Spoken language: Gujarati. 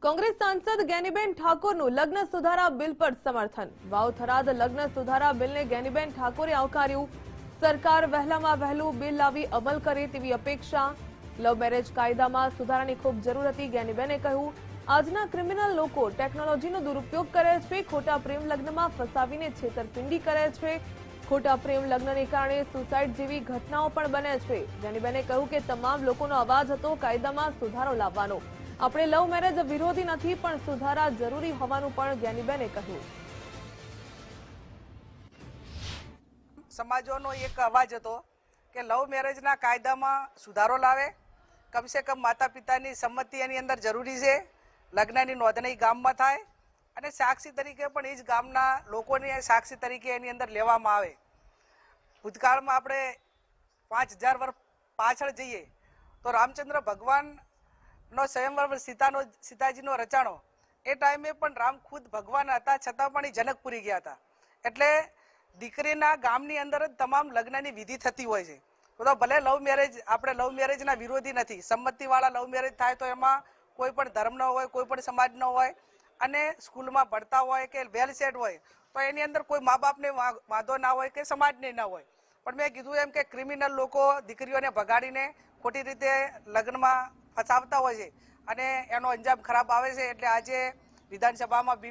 કોંગ્રેસ સાંસદ જ્ઞાનીબેન ઠાકોરનું લગ્ન સુધારા બિલ પર સમર્થન। વાવ-થરાદ લગ્ન સુધારા બિલને જ્ઞાનીબેન ઠાકોરે આવકાર્યું। સરકાર વહેલામાં વહેલું બિલ લાવી અમલ કરે તેવી અપેક્ષા। લવ મેરેજ કાયદામાં સુધારાની ખૂબ જરૂર હતી। જ્ઞાનીબેને કહ્યું, આજના ક્રિમિનલ લોકો ટેકનોલોજીનો દુરુપયોગ કરે છે, ખોટા પ્રેમ લગ્નમાં ફસાવીને છેતરપિંડી કરે છે। ખોટા પ્રેમ લગ્નને કારણે સુસાઇડ જેવી ઘટનાઓ પણ બને છે। જ્ઞાનીબેને કહ્યું કે તમામ લોકોનો અવાજ હતો કાયદામાં સુધારો લાવવાનો। આપણે લવ મેરેજ વિરોધી નથી, પણ સુધારા જરૂરી હોવાનું પણ જ્ઞાનીબેને કહ્યું। સમાજોનો એક અવાજ હતો કે લવ મેરેજના કાયદામાં સુધારો લાવે। કમસે કમ માતા પિતાની સંમતિ એની અંદર જરૂરી છે। લગ્નની નોંધણી ગામમાં થાય અને સાક્ષી તરીકે પણ એ જ ગામના લોકોને સાક્ષી તરીકે એની અંદર લેવામાં આવે। ભૂતકાળમાં આપણે 5000 વર્ષ પાછળ જઈએ તો રામચંદ્ર ભગવાનનો સ્વયંવર સીતાજીનો રચાણો એ ટાઈમે પણ રામ ખુદ ભગવાન હતા, છતાં પણ એ જનકપુરી ગયા હતા। એટલે દીકરીના ગામની અંદર જ તમામ લગ્નની વિધિ થતી હોય છે। તો ભલે લવ મેરેજ, આપણે લવ મેરેજના વિરોધી નથી। સંમતિવાળા લવ મેરેજ થાય તો એમાં કોઈ પણ ધર્મનો હોય, કોઈ પણ સમાજનો હોય અને સ્કૂલમાં ભણતા હોય કે વેલ સેટ હોય તો એની અંદર કોઈ મા બાપને વાંધો ના હોય કે સમાજને ના હોય। પણ મેં કીધું એમ કે ક્રિમિનલ લોકો દીકરીઓને ભગાડીને ખોટી રીતે લગ્નમાં ફસાવતા હોય છે અને એનો અંજામ ખરાબ આવે છે। એટલે આજે વિધાનસભામાં બિલ